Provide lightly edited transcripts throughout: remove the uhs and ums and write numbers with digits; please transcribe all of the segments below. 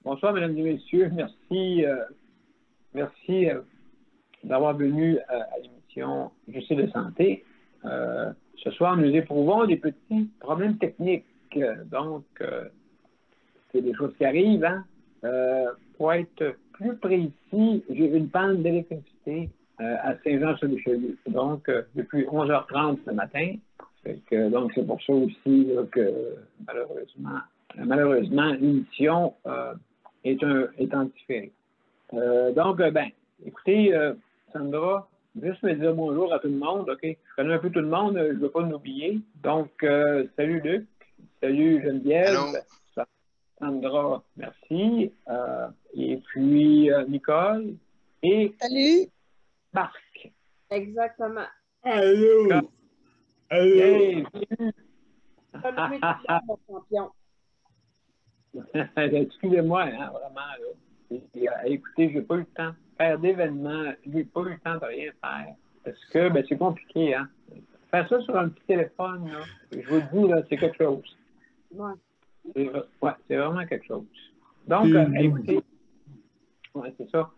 Bonsoir, mesdames et messieurs. Merci d'avoir venu à l'émission Je sais de santé. Ce soir, nous éprouvons des petits problèmes techniques. Donc, c'est des choses qui arrivent. Hein? Pour être plus précis, j'ai une panne d'électricité à Saint-Jean-sur-Richelieu. Donc, depuis 11h30 ce matin. Donc, c'est pour ça aussi là, que malheureusement, l'émission est en différé. Donc, écoutez, Sandra, juste me dire bonjour à tout le monde, OK? Je connais un peu tout le monde, je ne veux pas l'oublier. Donc, salut Luc, salut Geneviève, Allô? Sandra, merci. Et puis, Nicole et Salut. Marc. Exactement. Allô? Hey, Mon champion. excusez-moi, hein, vraiment, là. Écoutez, j'ai pas eu le temps de faire d'événements, j'ai pas eu le temps de rien faire. Parce que, c'est compliqué, hein. Faire ça sur un petit téléphone, là, je vous le dis, là, c'est quelque chose. Ouais. C'est vraiment quelque chose. Donc, écoutez, c'est ça.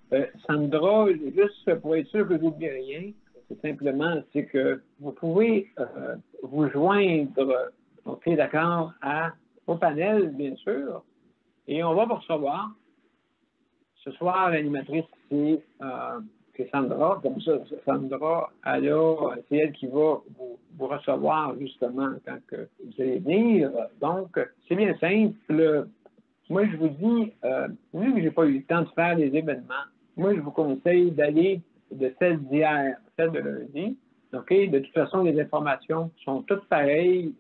Sandra, juste pour être sûr que je n'oublie rien, c'est simplement, c'est que vous pouvez vous joindre, OK, d'accord, au panel, bien sûr, et on va vous recevoir. Ce soir, l'animatrice, c'est Sandra. Comme ça, Sandra, c'est elle qui va vous recevoir, justement, quand que vous allez venir. Donc, c'est bien simple. Moi, je vous dis, vu que je n'ai pas eu le temps de faire des événements, moi, je vous conseille d'aller de celle d'hier, celle de lundi. OK? De toute façon, les informations sont toutes pareilles.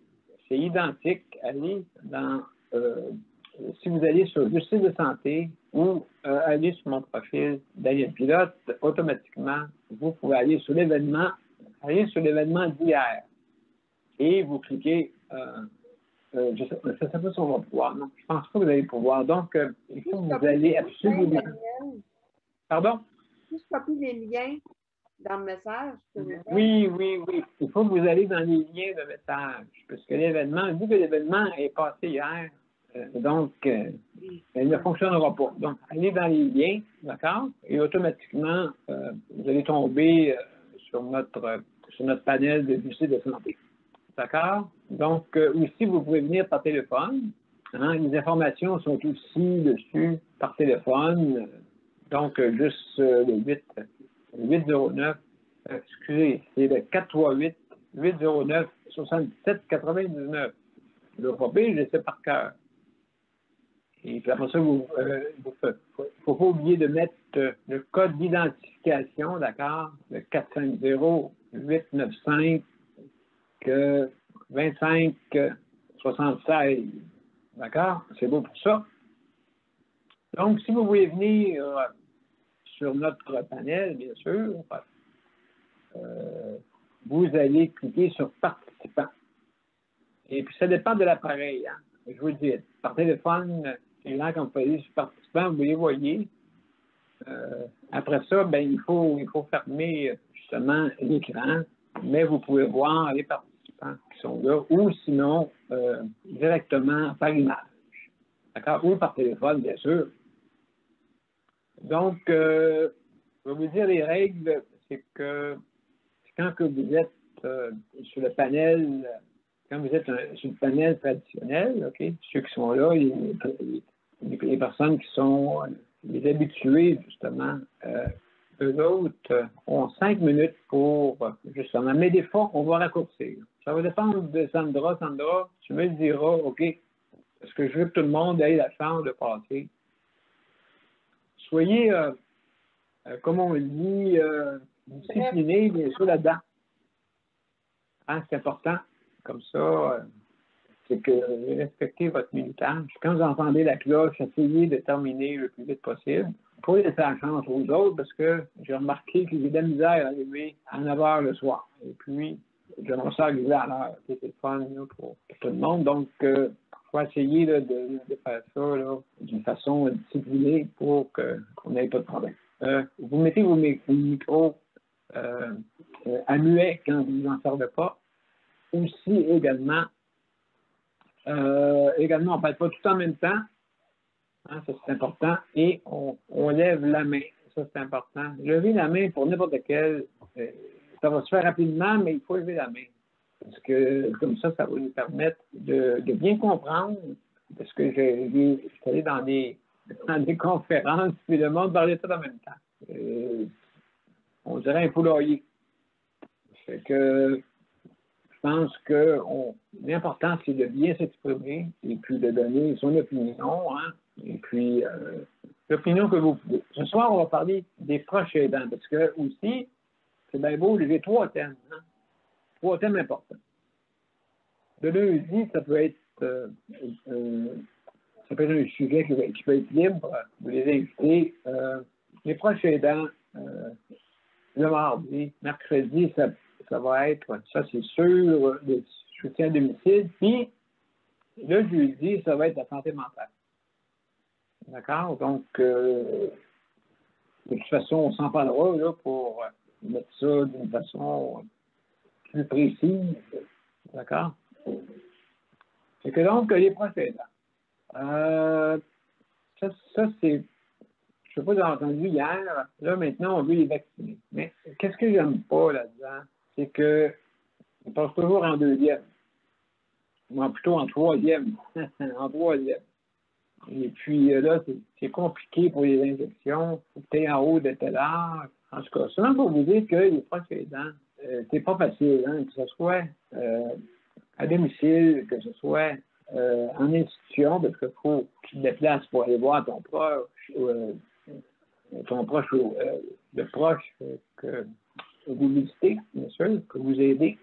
C'est identique. Allez dans... si vous allez sur le site de santé ou aller sur mon profil Daniel Pilote, automatiquement, vous pouvez aller sur l'événement d'hier. Et vous cliquez... je ne sais pas si on va pouvoir. Non, je ne pense pas que vous allez pouvoir. Donc, il faut que vous allez absolument... Pardon? Je copie les liens dans le message. Oui. Il faut que vous allez dans les liens de message. Parce que l'événement, vu que l'événement est passé hier, donc, il ne fonctionnera pas. Donc, allez dans les liens, d'accord? Et automatiquement, vous allez tomber sur notre panel de dossiers de santé. D'accord? Donc, aussi, vous pouvez venir par téléphone. Hein? Les informations sont aussi dessus par téléphone. Donc, juste le 809, excusez, c'est le 438-809-7799. Le papier, je le sais par cœur. Et puis après ça, il ne faut pas oublier de mettre le code d'identification, d'accord? Le 450-895-2576. D'accord? C'est beau pour ça. Donc, si vous voulez venir sur notre panel, bien sûr, vous allez cliquer sur participants. Et puis, ça dépend de l'appareil. Hein? Je vous le dis, par téléphone, les gens, quand vous allez sur participants, vous les voyez. Après ça, il faut fermer justement l'écran, mais vous pouvez voir les participants qui sont là, ou sinon, directement par image. D'accord? Ou par téléphone, bien sûr. Donc, je vais vous dire les règles, c'est que quand que vous êtes sur le panel, quand vous êtes sur le panel traditionnel, OK, ceux qui sont là, les personnes qui sont les habitués, justement, eux autres ont 5 minutes pour, justement, mais des fois, on va raccourcir. Ça va dépendre de Sandra. Sandra, tu me diras, OK, parce que je veux que tout le monde ait la chance de passer. Soyez, comme on dit, disciplinés, bien sûr, là-dedans. Hein, c'est important. Comme ça, c'est que respectez votre militage. Quand vous entendez la cloche, essayez de terminer le plus vite possible. Pour laisser la chance aux autres, parce que j'ai remarqué que j'ai de la misère à arriver à 9 h le soir. Et puis, j'aimerais ça arriver à l'heure. C'est le fun pour tout le monde. Donc, il faut essayer là, de faire ça d'une façon disciplinée pour qu'on n'ait pas de problème. Vous mettez vos micros à muet quand vous n'en servez pas. Aussi, également, on ne parle pas tout en même temps. Hein, ça, c'est important. Et on lève la main. Ça, c'est important. Lever la main pour n'importe quel. Ça va se faire rapidement, mais il faut lever la main. Parce que comme ça va nous permettre de bien comprendre. Parce que je suis allé dans des conférences, puis le monde parlait tout en même temps. On dirait un poulailler. Fait que je pense que l'important, c'est de bien s'exprimer et puis de donner son opinion. Hein, et puis, l'opinion que vous pouvez. Ce soir, on va parler des proches aidants parce que aussi, c'est bien beau, j'ai 3 thèmes. Hein, 3 thèmes importants. De lundi, ça peut être un sujet qui peut être libre. Vous les invitez. Les proches aidants, le mardi, mercredi, ça va être, ça c'est sûr, le soutien à domicile. Puis, le jeudi, ça va être la santé mentale. D'accord? Donc, de toute façon, on s'en parlera là, pour mettre ça d'une façon plus précise. D'accord? C'est que donc, les proches aidants. Ça c'est. Je ne sais pas si vous avez entendu hier, là, maintenant, on veut les vacciner. Mais qu'est-ce que j'aime pas là-dedans? C'est que on passe toujours en deuxième. Ou plutôt en troisième. En troisième. Et puis là, c'est compliqué pour les injections. Il faut que tu es en haut de tel âge. En tout cas, seulement pour vous dire que les proches aidants, c'est pas facile, hein, que ce soit à domicile, que ce soit en institution, parce qu'il faut que tu te déplaces pour aller voir ton proche, le proche que vous visitez, bien sûr, que vous aidez.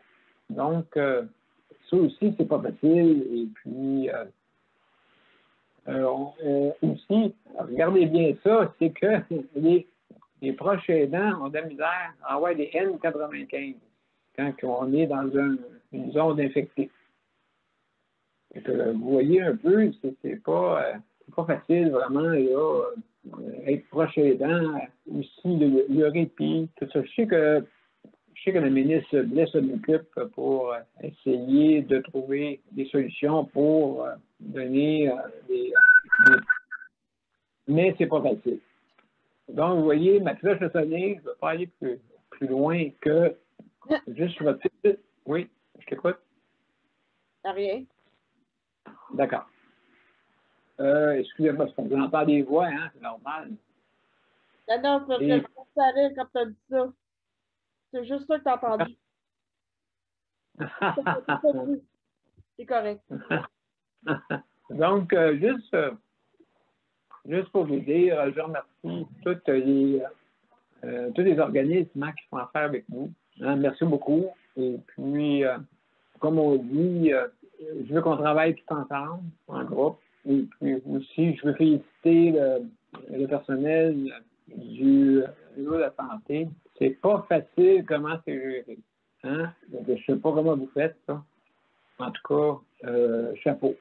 Donc, ça aussi, c'est pas facile. Et puis, aussi, regardez bien ça, c'est que les proches aidants ont de la misère à avoir des N95 quand on est dans une zone infectée. Vous voyez un peu, c'est pas facile vraiment, là, être proche aidant, aussi le répit, tout ça. Je sais que le ministre Blais s'en occupe pour essayer de trouver des solutions pour donner mais c'est pas facile. Donc, vous voyez, ma cloche a sonné, je ne vais pas aller plus loin que juste votre petite. Oui, je t'écoute. Rien. D'accord. Excusez-moi, parce qu'on entend des voix, hein, c'est normal. Non, parce que je savais quand tu as dit ça. C'est juste ça que tu as entendu. C'est correct. Donc, juste pour vous dire, je remercie tous les organismes qui font affaire avec nous. Hein, merci beaucoup. Et puis, comme on dit, je veux qu'on travaille tout ensemble, en groupe. Et puis aussi, je veux féliciter le personnel du réseau de la santé. C'est pas facile comment c'est géré. Hein? Donc, je ne sais pas comment vous faites ça. En tout cas, chapeau.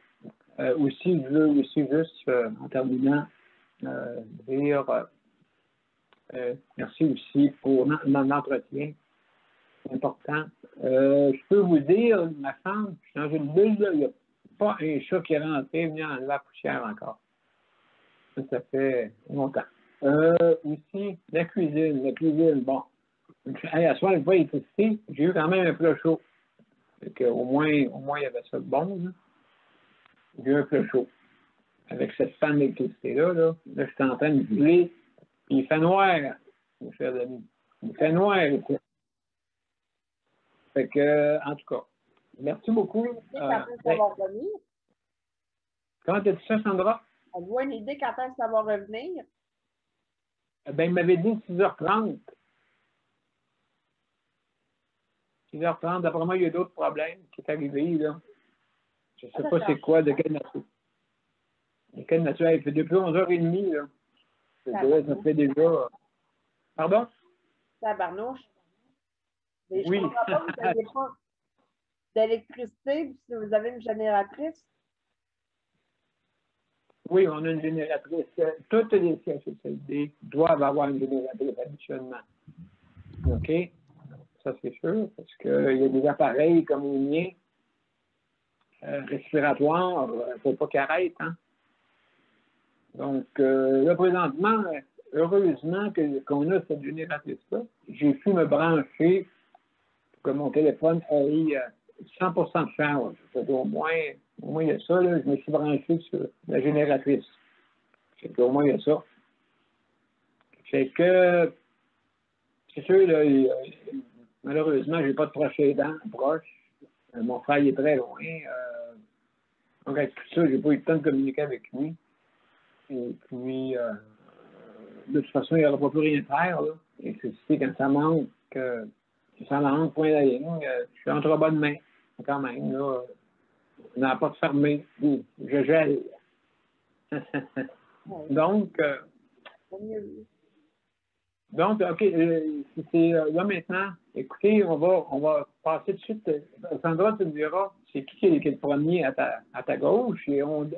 Aussi, je veux aussi juste, en terminant, dire merci aussi pour l'entretien. C'est important. Je peux vous dire, ma femme, je suis dans une bulle, là, il n'y a pas un chat qui est rentré venu enlever la poussière encore. Ça fait longtemps. Aussi, la cuisine, bon. À soir, je n'ai pas l'électricité, j'ai eu quand même un plat chaud. Au moins, il y avait ça de bon. Là. J'ai eu un plat chaud. Avec cette panne d'électricité-là, là, je suis en train de brûler. Puis il fait noir, mes chers amis. Il fait noir. Fait que, en tout cas, merci beaucoup. Quand est-ce que ça va revenir? Comment tu as dit ça, Sandra? On voit une idée quand est-ce que ça va revenir? Ben, il m'avait dit 6h30. 6h30, d'après moi, il y a d'autres problèmes qui sont arrivés, là. Je ne sais pas c'est quoi, de quelle nature. De quelle nature? Il fait depuis 11h30, là. Ça fait déjà... Pardon? Tabarnouche. Mais oui. Je comprends pas, vous n'avez pas d'électricité si vous avez une génératrice. Oui, on a une génératrice. Toutes les CHSLD doivent avoir une génératrice habituellement. OK? Ça, c'est sûr, parce qu'il y a des appareils comme les miens, respiratoires, il ne faut pas qu'ils arrêtent. Hein? Donc, là, présentement, heureusement qu'on a cette génératrice-là. J'ai pu me brancher pour que mon téléphone ait 100% de charge. Au moins, il y a ça, là, je me suis branché sur la génératrice. Fait qu'au moins, il y a ça. Fait que, c'est sûr, là, malheureusement, je n'ai pas de proche aidant proche. Mon frère il est très loin. Donc, avec tout ça, je n'ai pas eu le temps de communiquer avec lui. Et puis, de toute façon, il n'aura pas plus rien à faire. Là. Et c'est quand ça manque, point de la ligne, je suis entre bonnes mains, quand même. Là, on n'a pas de fermé. Je gèle. Donc, OK, c'est là maintenant. Écoutez, on va passer de suite. Sandra, tu me diras, c'est qui est le premier à ta gauche? Et non.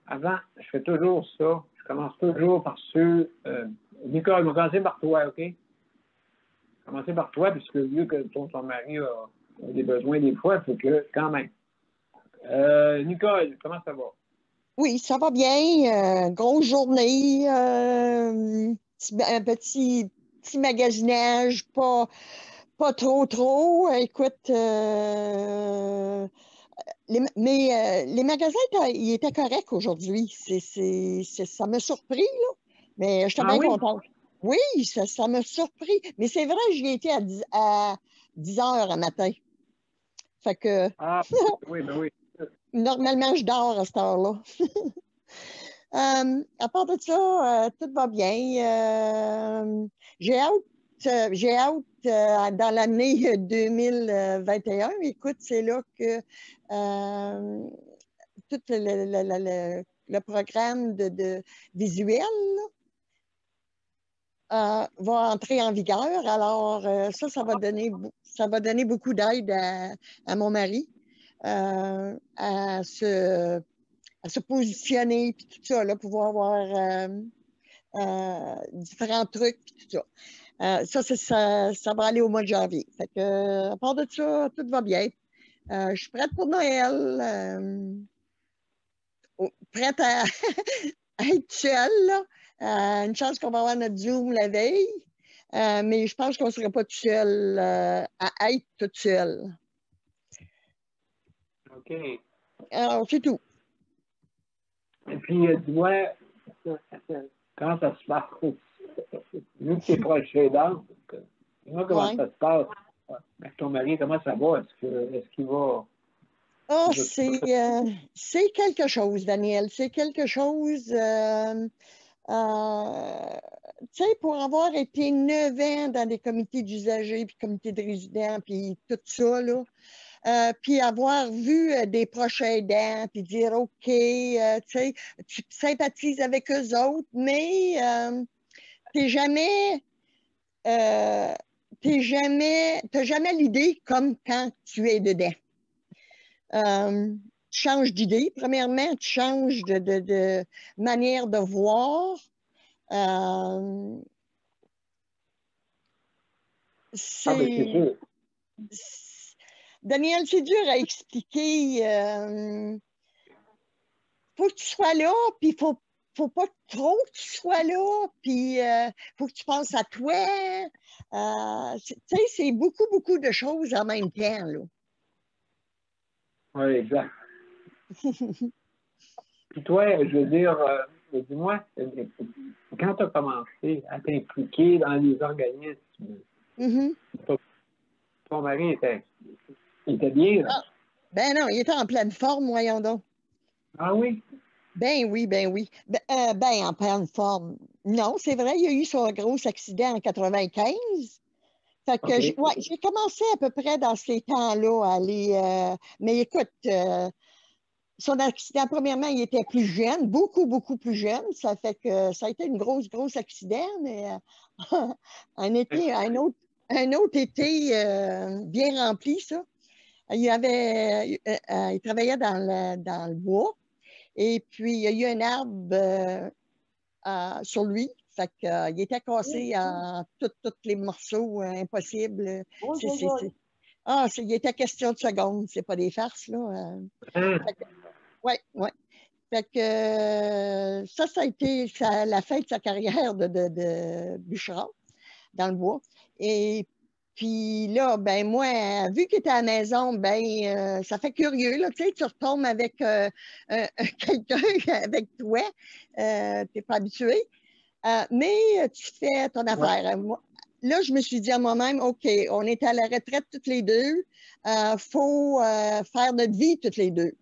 Avant, je fais toujours ça. Je commence toujours par ceux. Nicole, on va commencer par toi, OK? Commencer par toi, puisque vu que ton mari a des besoins des fois, il faut que, quand même. Nicole, comment ça va? Oui, ça va bien. Grosse journée. Un petit magasinage, pas trop. Écoute, les magasins, ils étaient corrects aujourd'hui. Ça m'a surpris, là. Mais j'étais bien contente. Oui, ça m'a surpris. Mais c'est vrai, j'y étais à 10 heures un matin. Fait que. Ah, oui, ben oui. Normalement, je dors à cette heure-là. À part de ça, tout va bien. J'ai hâte dans l'année 2021. Écoute, c'est là que tout le programme de visuel va entrer en vigueur. Alors, ça va donner beaucoup d'aide à mon mari à se positionner, puis tout ça, là, pouvoir avoir différents trucs, puis tout ça. Ça va aller au mois de janvier. Fait que, à part de ça, tout va bien. Je suis prête pour Noël. Prête à, à être seule, là. Une chance qu'on va avoir notre Zoom la veille. Mais je pense qu'on ne sera pas tout seul à être toute seule. OK. Alors, c'est tout. Et puis, dis-moi, comment ça se passe? Vu que tu es proche d'aidant, dis-moi comment ça se passe avec ton mari, comment ça va? Est-ce qu'il va... Oh, c'est quelque chose, Daniel. C'est quelque chose... tu sais, pour avoir été 9 ans dans des comités d'usagers, puis comités de résidents, puis tout ça, là, puis avoir vu des proches aidants, puis dire, OK, tu sais, tu sympathises avec eux autres, mais t'es jamais, t'as jamais l'idée comme quand tu es dedans. Tu changes d'idée, premièrement, tu changes de manière de voir. c'est sûr. Daniel, c'est dur à expliquer. Faut que tu sois là, puis faut pas trop que tu sois là, puis faut que tu penses à toi. Tu sais, c'est beaucoup de choses en même temps, là. Oui, exact. Puis toi, je veux dire, dis-moi, quand tu as commencé à t'impliquer dans les organismes, ton mari était bien, là? Ah, ben non, il était en pleine forme, voyons donc. Ah oui? Ben oui. Ben, en pleine forme. Non, c'est vrai, il y a eu son gros accident en 95. Fait que j'ai commencé à peu près dans ces temps-là à aller. Mais écoute, son accident, premièrement, il était plus jeune, beaucoup plus jeune. Ça fait que ça a été une grosse accident, mais un autre été bien rempli, ça. Il travaillait dans le bois. Et puis, il y a eu un arbre sur lui. Fait qu'il était cassé en tous les morceaux impossibles. Il était question de secondes. C'est pas des farces, là. Oui. Fait que ça a été la fin de sa carrière de bûcheron dans le bois. Et puis là, ben moi, vu qu'il était à la maison, ben ça fait curieux, là, tu sais, tu retombes avec quelqu'un avec toi, t'es pas habitué, mais tu fais ton affaire. Là, je me suis dit à moi-même, OK, on est à la retraite toutes les deux, faut faire notre vie toutes les deux.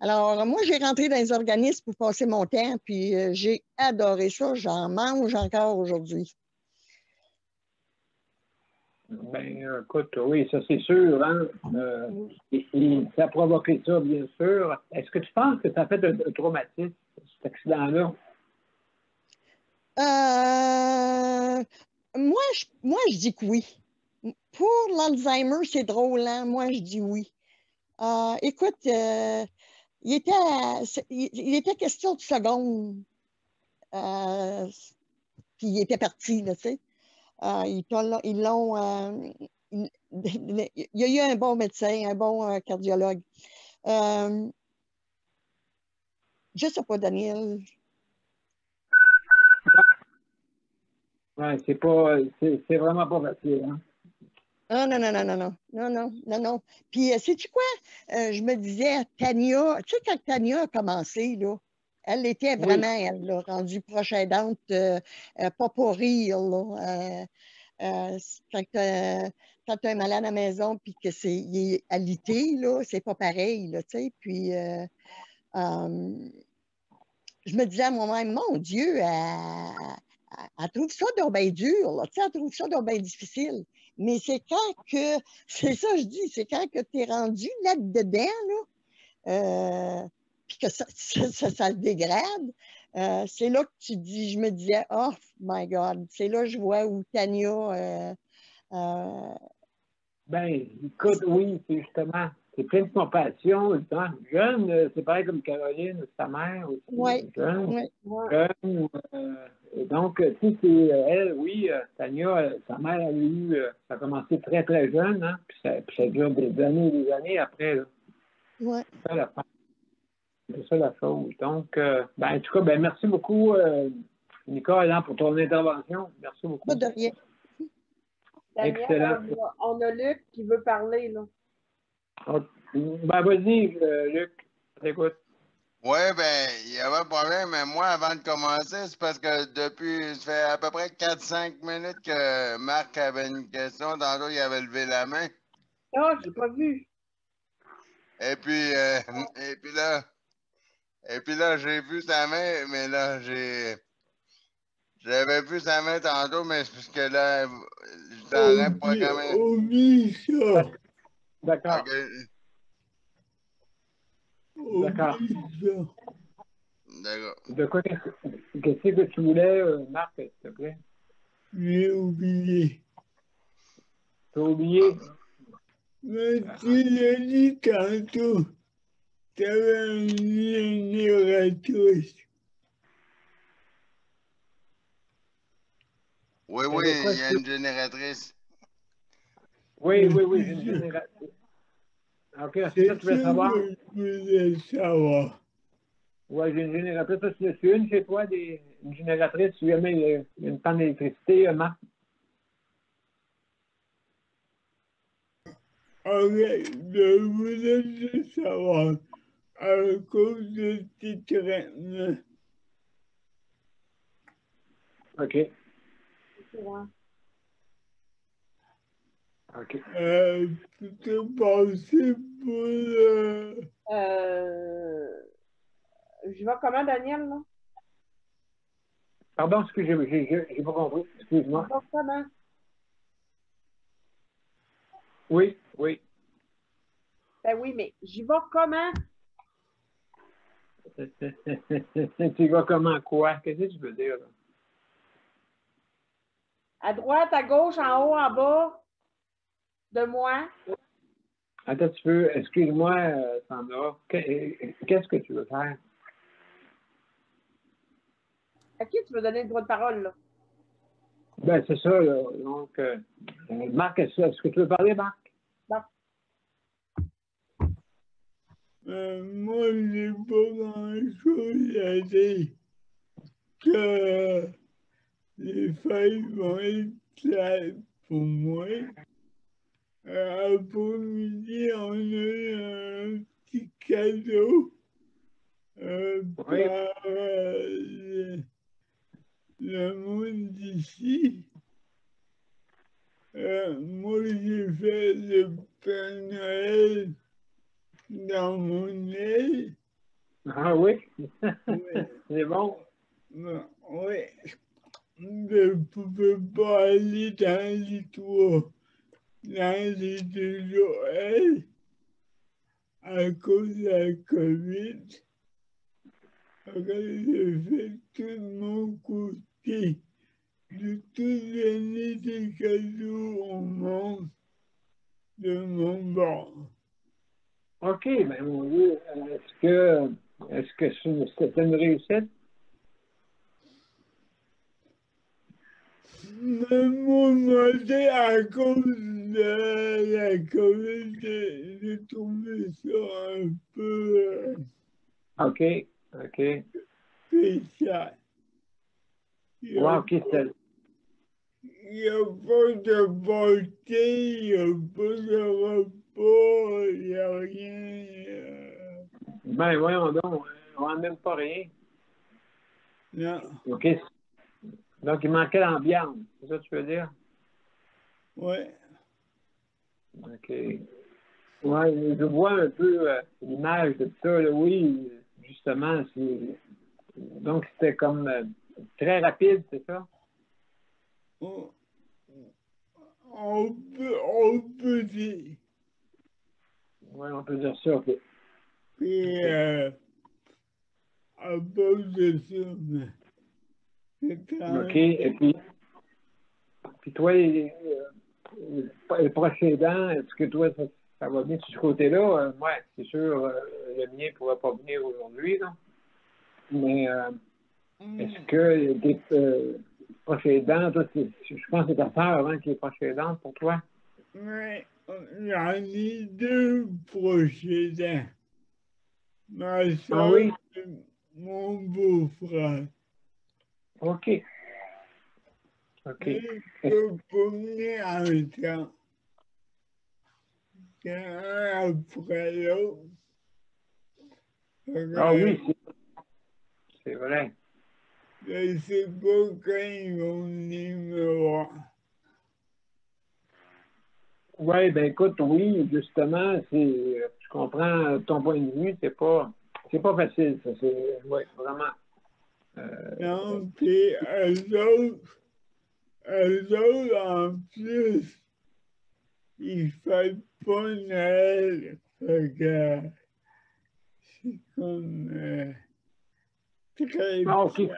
Alors, moi, j'ai rentré dans les organismes pour passer mon temps, puis j'ai adoré ça. J'en mange encore aujourd'hui. Ben, écoute, oui, ça c'est sûr. Hein? Et ça a provoqué ça, bien sûr. Est-ce que tu penses que ça a fait un traumatisme, cet accident-là? Moi, je dis que oui. Pour l'Alzheimer, c'est drôle, hein? Moi, je dis oui. Écoute, il était question de secondes. Puis il était parti, là, tu sais. Il y a eu un bon médecin, un bon cardiologue. Je ne sais pas, Daniel. Ouais, c'est vraiment pas facile. Hein? Ah, non, non, non, non, non, non, non, non, non. Puis, sais-tu quoi? Je me disais, Tania, tu sais, quand Tania a commencé, là, elle était vraiment, elle l'a rendue proche aidante, pas pour rire, là. Quand tu as un malade à la maison puis que il est alité, là, c'est pas pareil, là, tu sais. Puis, je me disais à moi-même, mon Dieu, elle trouve ça donc bien dur, là, tu sais, elle trouve ça donc bien difficile. Mais c'est quand que, c'est ça je dis, c'est quand que tu es rendu là-dedans, là, puis que ça se dégrade, c'est là que tu dis, je me disais, oh my God, c'est là que je vois où Tania... Ben, écoute, oui, c'est justement, c'est plein de compassion. Étant jeune, c'est pareil comme Caroline, sa mère aussi, oui, jeune. oui. Jeune, et donc, tu sais, c'est elle, oui, Tania, sa mère, elle a eu, ça a commencé très, très jeune, hein, puis ça dure des années après. Là. Ouais. C'est ça la chose. Donc, ben, en tout cas, ben, merci beaucoup, Nicole, hein, pour ton intervention. Merci beaucoup. Pas de rien. Daniel, Excellent. on a Luc qui veut parler, là. Ben, vas-y, Luc, t'écoute. Oui, ben, il y avait un problème, mais moi, avant de commencer, c'est parce que ça fait à peu près 4-5 minutes que Marc avait une question. Tantôt, il avait levé la main. Ah, j'ai pas vu. Et puis, et puis là, j'ai vu sa main, mais là, j'avais vu sa main tantôt, mais c'est parce que là, j'étais en train de programmer. Oublie ça. D'accord. Ok. D'accord. Oublie ça. D'accord. De quoi, qu'est-ce que tu voulais, Marc, s'il te plaît? J'ai oublié. T'as oublié? Mais tu l'as dit tantôt. T'avais une génératrice. Oui, oui, T'avais quoi, il y a une génératrice. Oui, j'ai une génératrice. OK, c'est ça que tu veux savoir? Je voulais savoir. Oui, j'ai une génératrice. Ça, tu as une chez toi, une génératrice, tu lui mets une panne d'électricité, Marc? Arrête, je voulais juste savoir. À cause de tes traitements. OK. Ouais. OK. Plutôt pensé pour Je vais comment, Daniel, là? Pardon, excusez-moi, j'ai pas compris. Excuse-moi. Je vais comment? Oui, oui. Ben oui, mais j'y vais comment? Tu vas comment quoi? Qu'est-ce que tu veux dire, là? À droite, à gauche, en haut, en bas de moi? Attends, tu veux, excuse-moi, Sandra, qu'est-ce que tu veux faire? À qui tu veux donner le droit de parole, là? Ben, c'est ça, là. Donc, Marc, est-ce que tu veux parler, Marc? Bon. Moi, j'ai pas grand-chose à dire que les fêtes vont être claires pour moi. Après-midi, on a eu un petit cadeau Oui. par le monde d'ici. Moi, j'ai fait le Père Noël dans mon lit. Ah oui? Oui. C'est bon. Oui. Je ne pouvais pas aller dans les toits, dans les deux Noël à cause de la COVID. J'ai fait tout de mon côté, de tout donner des cadeaux au monde de mon bord. OK, ben mon Dieu, est-ce que c'est une réussite? Même mon demandé à cause de la COVID, j'ai trouvé ça un peu OK, OK. spécial. Il Wow, OK, c'est... n'y a pas de beauté, il n'y a pas de repos, il n'y a rien. Ben voyons donc, on n'a même pas rien. Non, OK. Donc, il manquait l'ambiance, c'est ça que tu veux dire? ouais. OK. Ouais, je vois un peu l'image de ça, là, oui, justement, c'est... Donc, c'était comme très rapide, c'est ça? On peut dire. Oui, on peut dire ça, OK. Puis, à cause de ça, mais c'est OK, tranquille. et puis toi, les précédents, est-ce que toi, ça va bien de ce côté-là? Ouais, c'est sûr, le mien ne pourra pas venir aujourd'hui, là. Mais est-ce que des proches aidants, toi, je pense que c'est ta sœur avant qui est proche aidante pour toi? Mais j'en ai deux proches. Ma Ah soeur oui? et mon beau-frère. OK. OK. Et je peux pas venir en même temps. C'est un après l'autre. Ah oui, Fait c'est vrai. que je sais pas quand ils vont venir me voir. Oui, ben écoute, oui, justement, je comprends ton point de vue, c'est pas facile, ça, ouais, vraiment. Non, puis eux autres, en plus, ils fêtent pas Noël. Fait que c'est comme très Ah, OK. bien.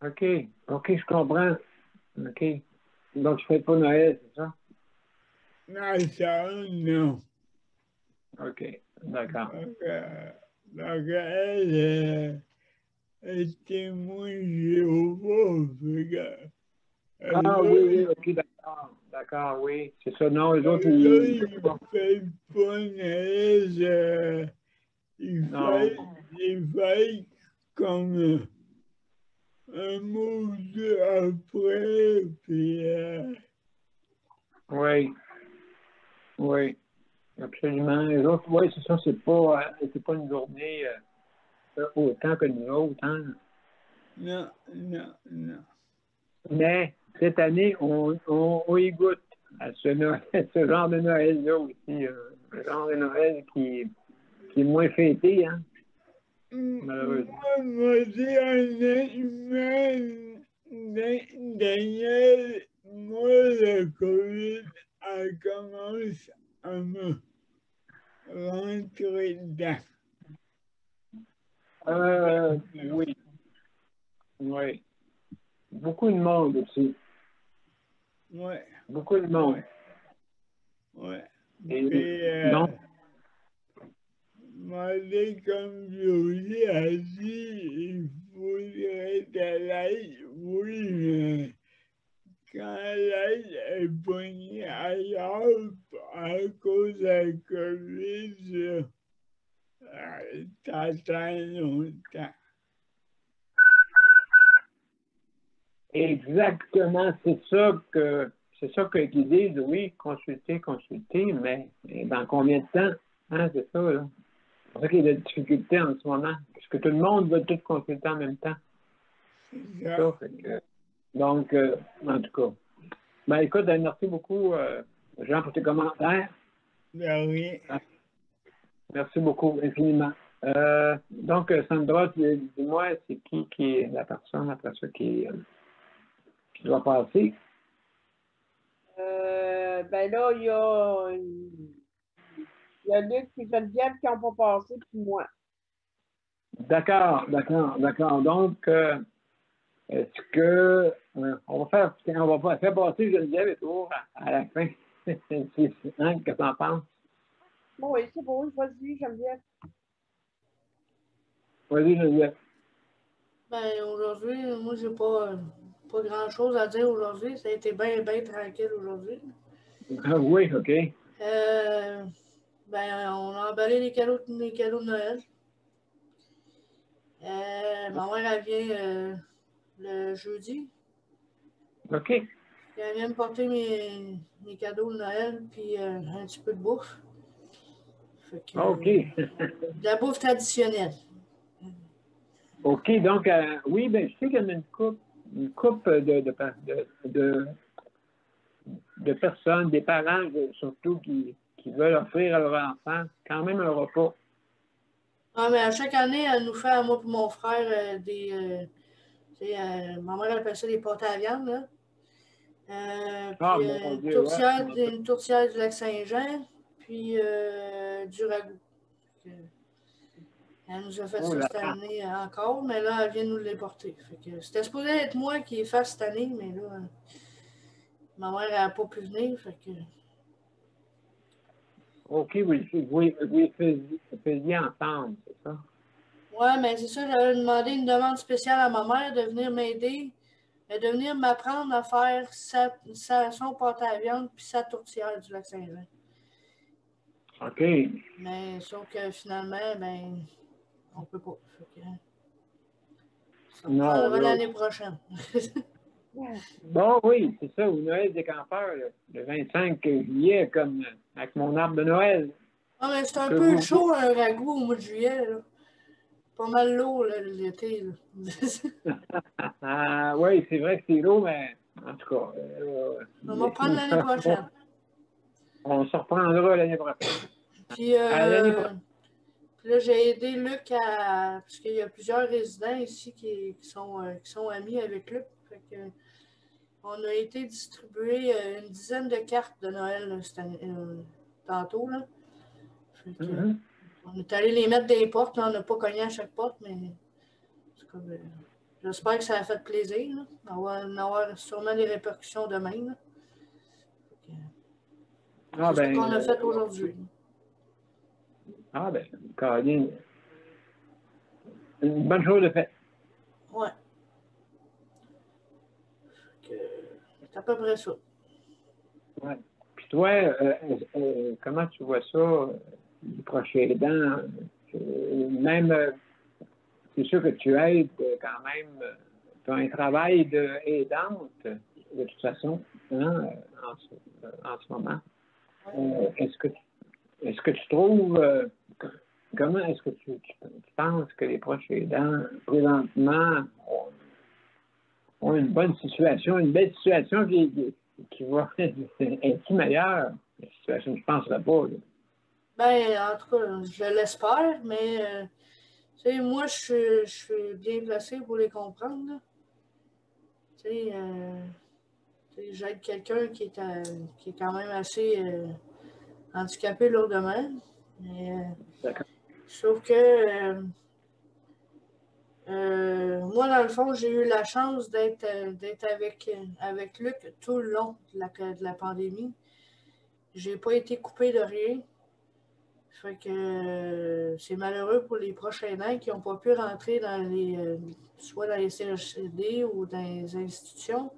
OK. OK, je comprends. OK. Donc, je fais pas Noël, c'est ça? Ma soeur, non. OK. D'accord. Donc, elle est témoin Jéhovah. Fait que, Ah eux oui, autres, oui, OK, d'accord. D'accord, oui. C'est ça. Non, les autres, ils fêtent pas Noël. non. Ils fêtent comme un mot ou deux après, puis Oui. Oui. Absolument. Les autres, oui, c'est ça, c'est pas une journée autant que nous autres, hein. non, non, non. Mais cette année, on y goûte à ce, Noël, ce genre de Noël-là aussi. Un genre de Noël qui est moins fêté, hein, malheureusement. Moi, c'est honnêtement, Daniel, moi, le COVID a commencé à me rentrer dedans. Oui, oui. Beaucoup de monde aussi. Ouais, Beaucoup de monde. ouais. Et Puis, donc, Malé, comme Jolie a dit, il faudrait de l'aide, oui, mais quand l'aide est pognée ailleurs à cause de la COVID, Exactement, c'est ça qu'ils disent, oui, consulter, mais dans combien de temps? Hein, c'est ça, là. C'est pour ça qu'il y a des difficultés en ce moment. Parce que tout le monde veut tout consulter en même temps. Ça, fait que, donc, en tout cas. Ben, écoute, merci beaucoup, Jean, pour tes commentaires. Ben oui. Merci beaucoup, infiniment. Donc, Sandra, dis-moi, c'est qui est la personne après ça qui doit passer? Ben là, il y a Luc et Geneviève qui n'ont pas passé, puis moi. D'accord. Donc, est-ce que on va faire passer Geneviève et toi à la fin? Hein, qu'est-ce que tu en penses? Bon, oui, c'est bon, vas-y, Geneviève. Vas-y, Geneviève. Ben, aujourd'hui, moi, j'ai pas grand-chose à dire aujourd'hui. Ça a été bien tranquille aujourd'hui. Ah, oui, OK. Ben, on a emballé les cadeaux de Noël. Ma mère, elle vient le jeudi. OK. Puis elle vient me porter mes cadeaux de Noël, puis un petit peu de bouffe. Fait que, OK. de la bouffe traditionnelle. OK, donc, oui, ben, je sais qu'il y en a une couple de personnes, des parents surtout, qui veulent offrir à leurs enfants quand même un repas. Ah, mais à chaque année, elle nous fait, à moi et mon frère, ma mère appelle ça des pâtes à viande, là. Puis mon Dieu, une tourtière du lac Saint-Jean, puis du ragoût. Elle nous a fait ça cette année encore, mais là, elle vient nous les porter. Fait que c'était supposé être moi qui les fasse cette année, mais là, ma mère n'a pas pu venir. Fait que... OK, vous faisiez ensemble, c'est ça? Ouais, mais c'est ça, j'avais demandé une demande spéciale à ma mère de venir m'aider, de venir m'apprendre à faire son pâte à viande puis sa tourtière du lac Saint-Jean. OK. Mais sauf que finalement, ben, on peut pas. Fait que, ça prendra l'année prochaine. Bon, oui, c'est ça, au Noël des campeurs, le 25 juillet, comme avec mon arbre de Noël. Ah, mais c'est un peu chaud, un ragoût au mois de juillet, là. Pas mal lourd, l'été, là. Oui, c'est vrai que c'est lourd, mais en tout cas... on va prendre l'année prochaine. On se reprendra l'année prochaine. Puis, puis là, j'ai aidé Luc parce qu'il y a plusieurs résidents ici qui sont amis avec Luc. Fait que, on a été distribuer une dizaine de cartes de Noël là, cette année, tantôt. Là. Fait que, on est allé les mettre des portes. Là, on n'a pas cogné à chaque porte, mais j'espère que ça a fait plaisir. Là. On va avoir sûrement des répercussions demain. Là. C'est ce qu'on a fait aujourd'hui. Ah ben, Caroline, une bonne chose de fait. Ouais. C'est à peu près ça. Ouais. Puis toi, comment tu vois ça, les prochains aidants? Même, c'est sûr que tu aides quand même, tu as un travail d'aidante, de toute façon, hein, en ce moment. Est-ce que tu trouves, comment est-ce que tu penses que les proches aidants, présentement, ont une bonne situation, une belle situation qui va être meilleure? La situation, je ne penserais pas. Là. Ben, en tout cas, je l'espère, mais tu sais, moi, je suis bien placé pour les comprendre. Tu sais, j'aide quelqu'un qui est quand même assez handicapé lourdement. Mais, sauf que moi, dans le fond, j'ai eu la chance d'être avec Luc tout le long de la pandémie. J'ai pas été coupée de rien. Fait que c'est malheureux pour les prochains aidants qui n'ont pas pu rentrer dans soit dans les CHSLD ou dans les institutions.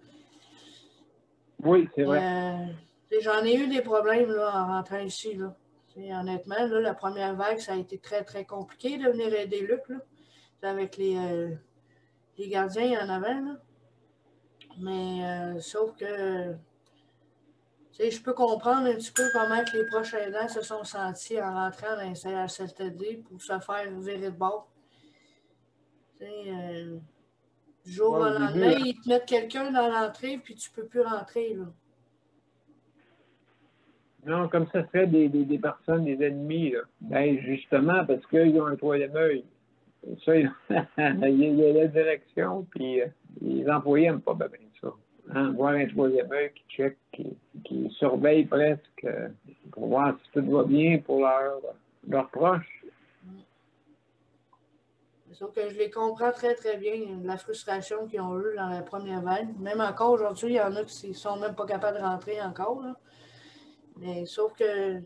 Oui, c'est vrai. J'en ai eu des problèmes là, en rentrant ici. Là. Honnêtement, là, la première vague, ça a été très, très compliqué de venir aider Luc là, avec les gardiens en avant. Là. Mais sauf que, tu sais, je peux comprendre un petit peu comment que les proches aidants se sont sentis en rentrant dans les CHSLD pour se faire virer de bord. Tu sais, du jour au Ouais, au lendemain, début, ils te mettent quelqu'un dans l'entrée, puis tu peux plus rentrer, là. non, comme ça serait des personnes, des ennemis, là. Ben, justement, parce qu'ils ont un troisième œil. Ça, il y a la direction, puis les employés n'aiment pas bien ça. Hein? Voir un troisième œil qui check, qui surveille presque pour voir si tout va bien pour leurs proches. Sauf que je les comprends très, très bien, la frustration qu'ils ont eue dans la première vague. Même encore aujourd'hui, il y en a qui ne sont même pas capables de rentrer encore, là. Mais sauf que,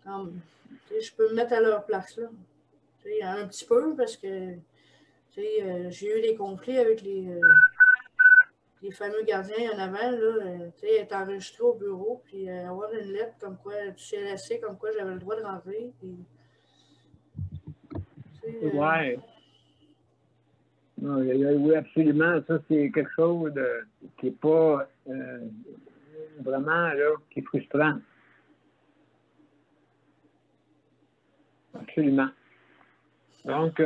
comme, tu sais, je peux me mettre à leur place, là. Tu sais, un petit peu, parce que, tu sais, j'ai eu des conflits avec les fameux gardiens en avant, là. Tu sais, être enregistré au bureau, puis avoir une lettre comme quoi, du CLSC, comme quoi j'avais le droit de rentrer, puis, tu sais, Ouais. Non, oui, absolument. Ça, c'est quelque chose qui n'est pas vraiment là, qui est frustrant. Absolument. Donc,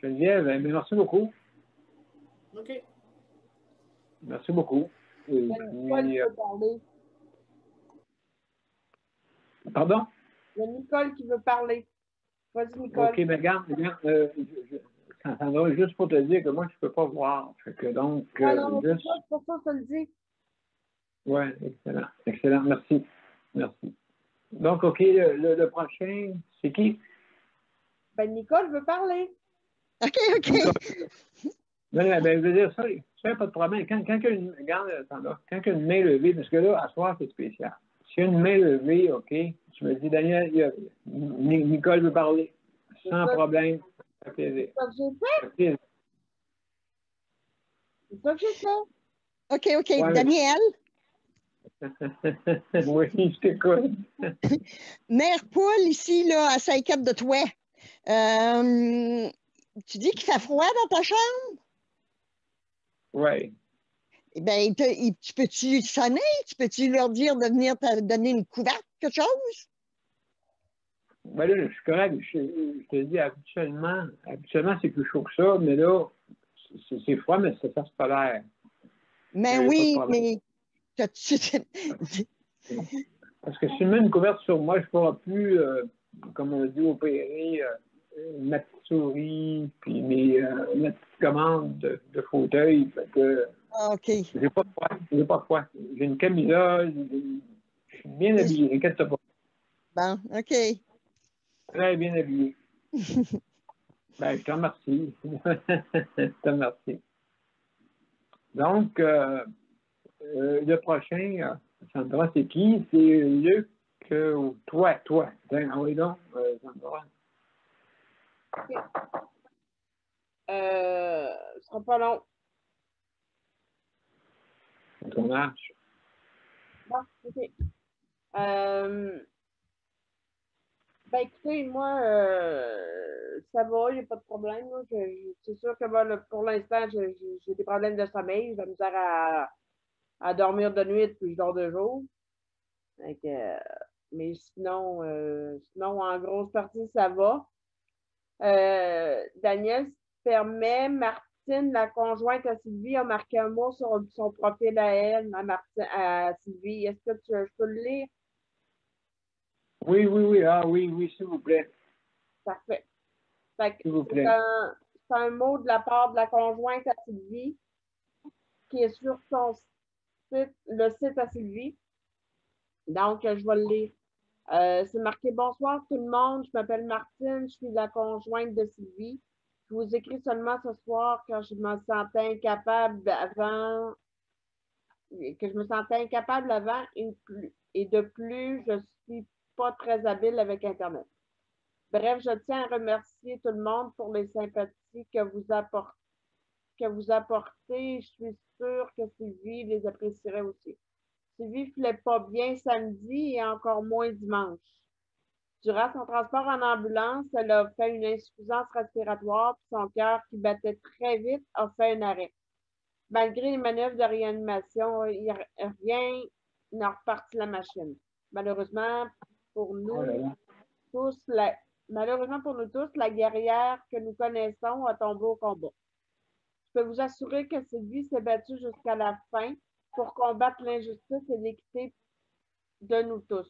Geneviève, ben, merci beaucoup. OK. Merci beaucoup. Et Nicole puis, qui veut parler. pardon? Il y a Nicole qui veut parler. Vas-y, Nicole. OK, mais regarde, Sandra, juste pour te dire que moi, je ne peux pas voir. Fait que donc, Non, mais juste... c'est pour ça que je te le dis. Oui, excellent. Excellent, merci. Merci. Donc, OK, le prochain, c'est qui? Ben, Nicole veut parler. OK, OK. Ben, je veux dire, ça, n'a pas de problème. Quand il y a une, regarde, Sandra, quand il y a une main levée, parce que là, à soir, c'est spécial. S'il y a une main levée, OK, tu me dis, Daniel, Nicole veut parler. Sans problème. Ça fait plaisir. C'est ça que j'ai fait. Ça fait plaisir. C'est ça que j'ai fait. OK, OK. Ouais, mais- Daniel, oui, je t'écoute. mère poule ici, là, à 5 de toi. Tu dis qu'il fait froid dans ta chambre? Oui. Eh bien, tu peux-tu sonner? Tu peux-tu leur dire de venir te donner une couverte, quelque chose? Ben là, je suis correct. Je te dis, habituellement, c'est plus chaud que ça, mais là, c'est froid, mais ça se tolère. Mais Pas de oui, problème. mais Parce que si je mets une couverte sur moi, je ne pourrai plus, comme on dit, opérer ma petite souris, puis ma petite commande de fauteuil. Fait que Ah, OK. j'ai pas de froid. J'ai pas de froid. J'ai une camisole, je suis bien habillé, inquiète-toi pas. Bon, OK. Très bien habillé. Ben, je te remercie. Je te remercie. Donc, le prochain, Sandra, c'est qui? C'est Luc ou toi? Tiens, ah oui, donc, Sandra. Ce sera pas long. C'est ton âge. Bon, OK. Ben, écoutez, moi, ça va, il n'y a pas de problème, là. C'est sûr que moi, là, pour l'instant, j'ai des problèmes de sommeil. J'ai de la misère à dormir de nuit, puis je dors de jour. Fait que, mais sinon, en grosse partie, ça va. Daniel, si tu permets, Martine, la conjointe à Sylvie, a marqué un mot sur son profil à elle, à Sylvie. Est-ce que je peux le lire? Oui. Ah oui, s'il vous plaît. Parfait. Fait que S'il vous plaît. c'est un mot de la part de la conjointe à Sylvie qui est sur son site, le site à Sylvie. Donc, je vais le lire. C'est marqué Bonsoir tout le monde, je m'appelle Martine, je suis la conjointe de Sylvie. Je vous écris seulement ce soir car je me sentais incapable avant et de plus, je suis pas très habile avec Internet. Bref, je tiens à remercier tout le monde pour les sympathies que vous apportez. Je suis sûre que Sylvie les apprécierait aussi. Sylvie ne filait pas bien samedi et encore moins dimanche. Durant son transport en ambulance, elle a fait une insuffisance respiratoire puis son cœur qui battait très vite a fait un arrêt. malgré les manœuvres de réanimation, rien n'a reparti la machine. Malheureusement pour nous Oh là là. tous, la guerrière que nous connaissons a tombé au combat. Je peux vous assurer que Sylvie s'est battue jusqu'à la fin pour combattre l'injustice et l'équité de nous tous.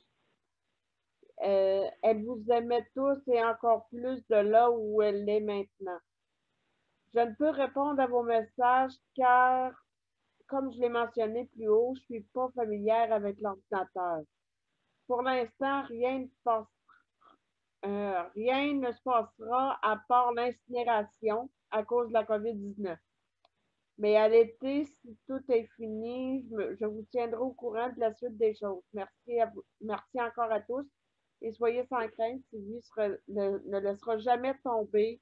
Elle vous aimait tous et encore plus de là où elle est maintenant. Je ne peux répondre à vos messages car, comme je l'ai mentionné plus haut, je ne suis pas familière avec l'ordinateur. Pour l'instant, rien ne se passera à part l'incinération à cause de la COVID-19. Mais à l'été, si tout est fini, je vous tiendrai au courant de la suite des choses. Merci encore à tous et soyez sans crainte, Sylvie ne laissera jamais tomber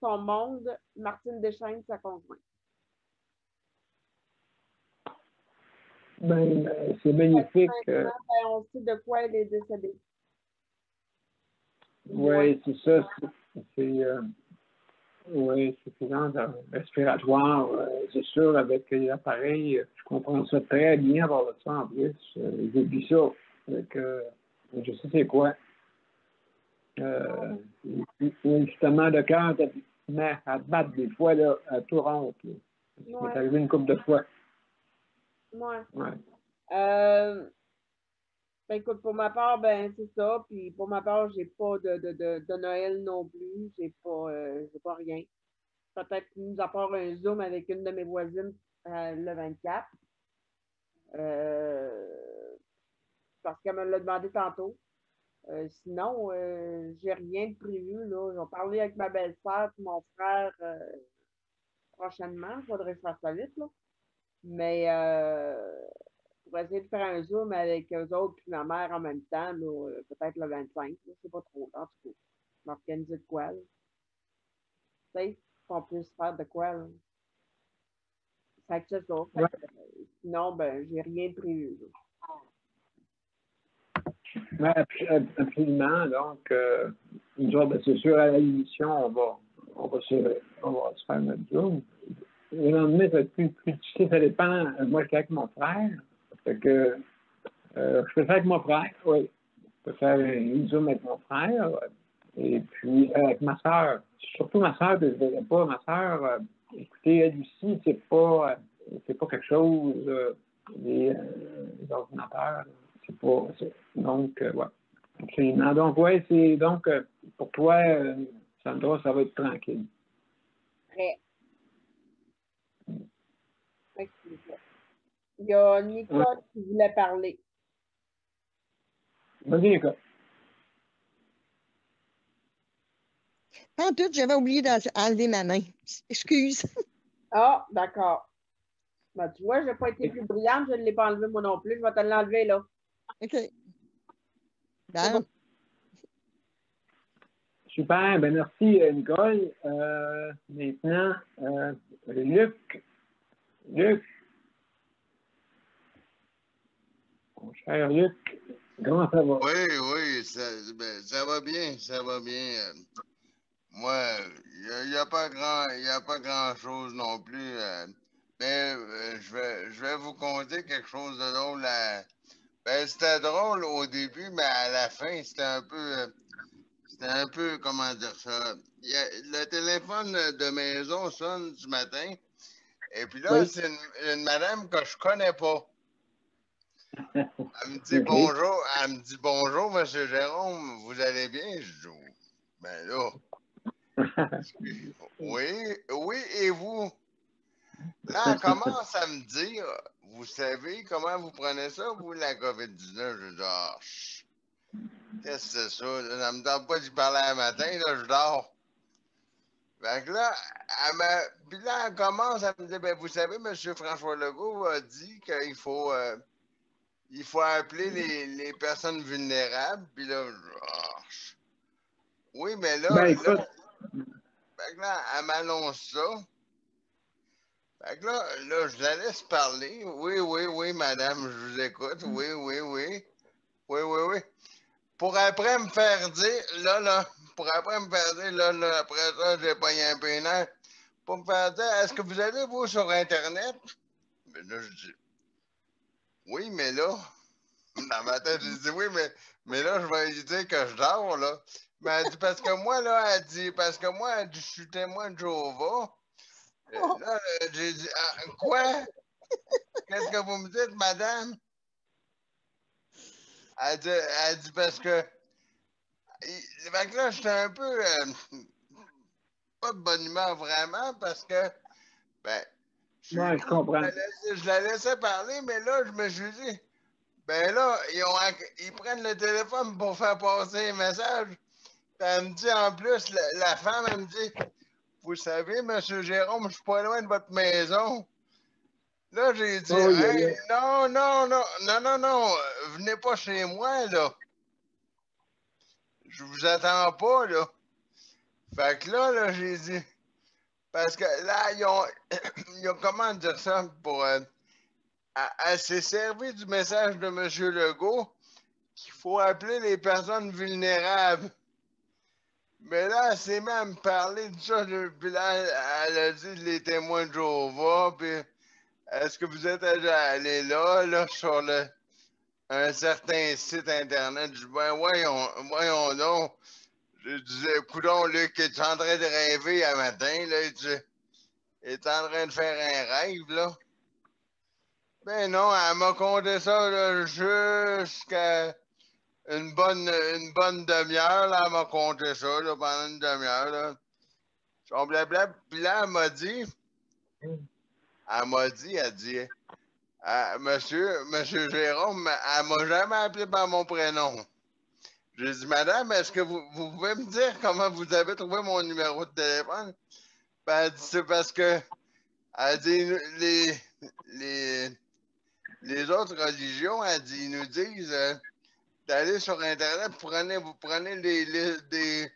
son monde. Martine Deschaines, sa conjointe. C'est magnifique. On sait de quoi elle est décédée. Oui, c'est ça. Oui, suffisance respiratoire. C'est sûr, avec les appareils, je comprends ça très bien par ça en plus. J'oublie ça. Je sais c'est quoi. Justement, le cœur te met à battre des fois là, à tout rompre. Ça m'est arrivé une couple de fois. Ouais. Ouais. Écoute, pour ma part, c'est ça. Puis pour ma part, j'ai pas de Noël non plus. J'ai pas rien. Peut-être nous à part un Zoom avec une de mes voisines le 24. Parce qu'elle me l'a demandé tantôt. Sinon, j'ai rien de prévu. Là. Je vais parler avec ma belle-sœur et mon frère prochainement. Il faudrait faire ça vite. Là. Mais pour essayer de faire un Zoom avec eux autres et ma mère en même temps, peut-être le 25. C'est pas trop. En tout cas, m'organiser de quoi. Tu sais, qu'on puisse faire de quoi. Là. Fait que c'est ça. Ouais. Sinon, j'ai rien de prévu. Ouais, absolument. Donc, nous autres, c'est sûr, à l'émission, on va se faire notre Zoom. Le lendemain, ça va être plus difficile. Ça dépend. Moi, je suis avec mon frère. Fait que, je peux faire avec mon frère, oui. Je peux faire une Zoom avec mon frère. Et puis, avec ma soeur. Surtout ma soeur, je ne verrai pas. Ma soeur, écoutez, elle aussi, c'est pas quelque chose, les ordinateurs. C'est pas. Donc, ouais. Absolument. Donc, ouais, c'est donc, pour toi, Sandra, ça va être tranquille. Prêt. Il y a Nicole qui voulait parler. Vas-y, Nicole. Pas en tout, j'avais oublié d'enlever ma main. Excuse. Ah, d'accord. Tu vois, je n'ai pas été plus brillante, je ne l'ai pas enlevé moi non plus. Je vais te l'enlever là. OK. Bon. Super, merci Nicole. Maintenant, Luc. Mon cher Luc, comment ça va? Oui, ça va bien, ça va bien. Moi, il n'y a pas grand-chose non plus. Mais je vais vous conter quelque chose de drôle. C'était drôle au début, mais à la fin, c'était un peu, comment dire ça. Le téléphone de maison sonne du matin. Et puis là, Oui. c'est une madame que je connais pas. Elle me dit Okay. bonjour. Elle me dit bonjour, monsieur Jérôme, vous allez bien? Je dis ben là. Oui, et vous? Là, elle commence à me dire, vous savez comment vous prenez ça, vous, la COVID-19? Je dis, ah, qu'est-ce que c'est ça? Là, ça me tente pas d'y parler un matin, là, je dors. Fait que là, puis là, elle commence à me dire, ben, vous savez, M. François Legault a dit qu'il faut appeler les personnes vulnérables. Puis là, oui, mais là, écoute. Fait que là, elle m'annonce ça. Fait que là, je la laisse parler. Oui, madame, je vous écoute. Oui. Pour après me faire dire, là, après ça, j'ai pogné un peu nerf. pour me faire dire, est-ce que vous allez, vous, sur Internet? Mais là, je dis, oui, mais là, dans ma tête, j'ai dit, oui, mais là, je vais lui dire que je dors, là. Mais elle dit, parce que moi, là, elle dit, parce que moi, elle dit, je suis témoin de Jéhovah. Là, j'ai dit, ah, quoi? Qu'est-ce que vous me dites, madame? Elle dit parce que. Fait que là, j'étais un peu. Pas de bonne humeur vraiment parce que. Ben. Ouais, je comprends. Je la laissais parler, mais là, je me suis dit. Ben là, ils prennent le téléphone pour faire passer un message. Puis elle me dit en plus, la femme, elle me dit, vous savez, M. Jérôme, je suis pas loin de votre maison. Là, j'ai dit, Oh, yeah, hey, yeah. non, venez pas chez moi, là. Je vous attends pas, là. Fait que là, j'ai dit, parce que là, ils ont comment dire ça pour. Elle s'est servi du message de M. Legault qu'il faut appeler les personnes vulnérables. Mais là, elle s'est même parlé de ça, puis là, elle a dit les témoins de Jéhovah, puis est-ce que vous êtes déjà allé là, sur un certain site internet? Je dis, ben, voyons donc. Je disais, coudonc, Luc, es-tu en train de rêver un matin, là? Es-tu en train de faire un rêve, là? Ben non, elle m'a conté ça, là, jusqu'à une bonne demi-heure, là, elle m'a conté ça, là, pendant une demi-heure, là. Son blabla, puis là, elle m'a dit, Monsieur Jérôme, elle m'a jamais appelé par mon prénom. J'ai dit, madame, est-ce que vous pouvez me dire comment vous avez trouvé mon numéro de téléphone? Ben, elle dit, c'est parce que, elle dit, les autres religions, elle dit, ils nous disent d'aller sur Internet, vous prenez les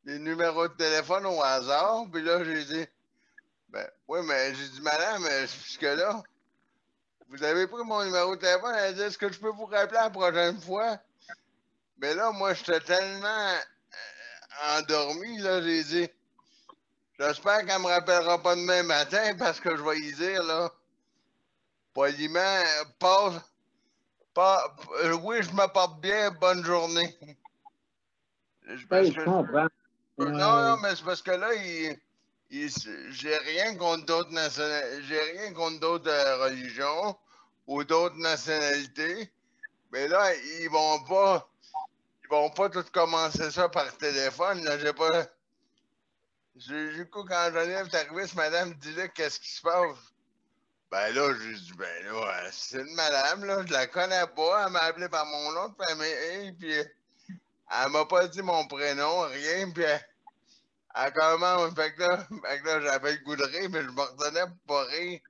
numéros de téléphone au hasard. Puis là, j'ai dit, ben, oui, mais j'ai dit, madame, jusque-là, vous avez pris mon numéro de téléphone. Elle dit, est-ce que je peux vous rappeler la prochaine fois? Mais là, moi, j'étais tellement endormi, là, j'ai dit, j'espère qu'elle me rappellera pas demain matin parce que je vais y dire, là, poliment, oui, je me porte bien, bonne journée. Parce Hey, je que, comprends. non, mais c'est parce que là, j'ai rien contre d'autres j'ai rien contre d'autres religions ou d'autres nationalités. Mais là, ils vont pas tout commencer ça par téléphone. Là, du coup, quand Geneviève est arrivée, ce madame dit là, qu'est-ce qui se passe? Ben là, j'ai dit, ben là, c'est une madame, là, je la connais pas, elle m'a appelé par mon nom de famille, puis elle m'a pas dit mon prénom, rien, puis elle commence, fait que là, j'avais le goût de rire, mais je me retenais pour pas rire,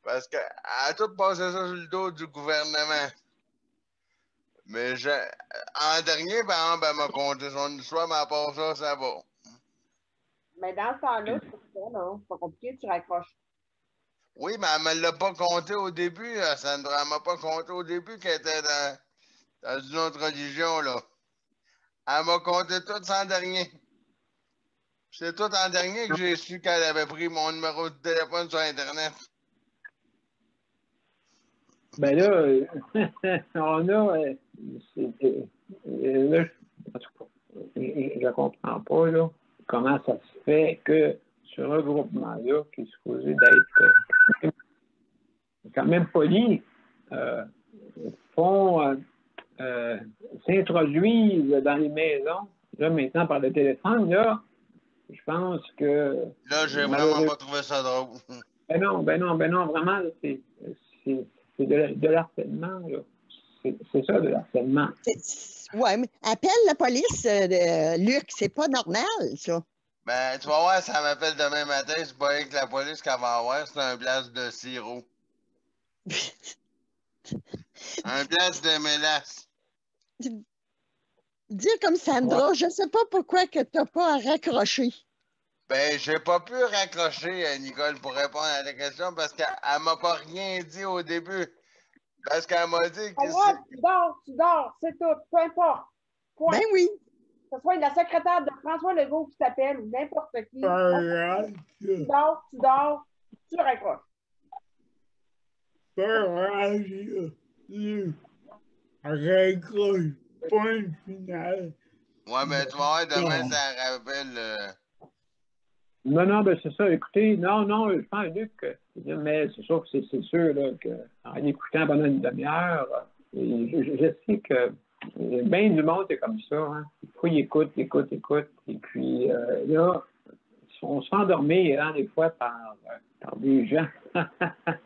parce qu'elle a tout passé ça sur le dos du gouvernement. Mais en dernier, par exemple, elle m'a conté son histoire, mais à part ça, ça va. Mais dans ce temps-là, c'est ça, là. C'est pas compliqué, tu raccroches. Oui, mais elle me l'a pas compté au début, Sandra. Elle m'a pas compté au début qu'elle était dans une autre religion, là. Elle m'a compté tout en dernier. C'est tout en dernier que j'ai su qu'elle avait pris mon numéro de téléphone sur Internet. Ben là, on a. Là, en tout cas, je comprends pas là, comment ça se fait que ce regroupement-là, qui est supposé d'être quand même poli, s'introduisent dans les maisons. Là, maintenant, par le téléphone, là, je pense que. Là, j'ai vraiment pas trouvé ça drôle. Ben non, vraiment, c'est de l'harcèlement, là. C'est ça, de l'harcèlement. Oui, mais appelle la police, Luc, c'est pas normal, ça. Ben, tu vas voir, ça m'appelle demain matin, c'est pas avec la police qu'elle va avoir, c'est un blast de sirop. Un blast de mélasse. Dire comme Sandra, je sais pas pourquoi que t'as pas à raccrocher. Ben, j'ai pas pu raccrocher, Nicole, pour répondre à la question parce qu'elle m'a pas rien dit au début. Parce qu'elle m'a dit que Tu dors, c'est tout, peu importe. Point. Ben oui. ce soit la secrétaire de François Legault qui t'appelle ou n'importe qui, tu dors, tu raccroches. Raccroche, point final. Ouais, mais tu vas voir, demain, ça rappelle. Non, ben c'est ça. Écoutez, non, je pense, Luc, mais c'est sûr que c'est sûr là, qu'en écoutant pendant une demi-heure, je sais que bien du monde est comme ça. Hein. Des fois, il écoute. Et puis là, on se fait endormir hein, des fois par des gens.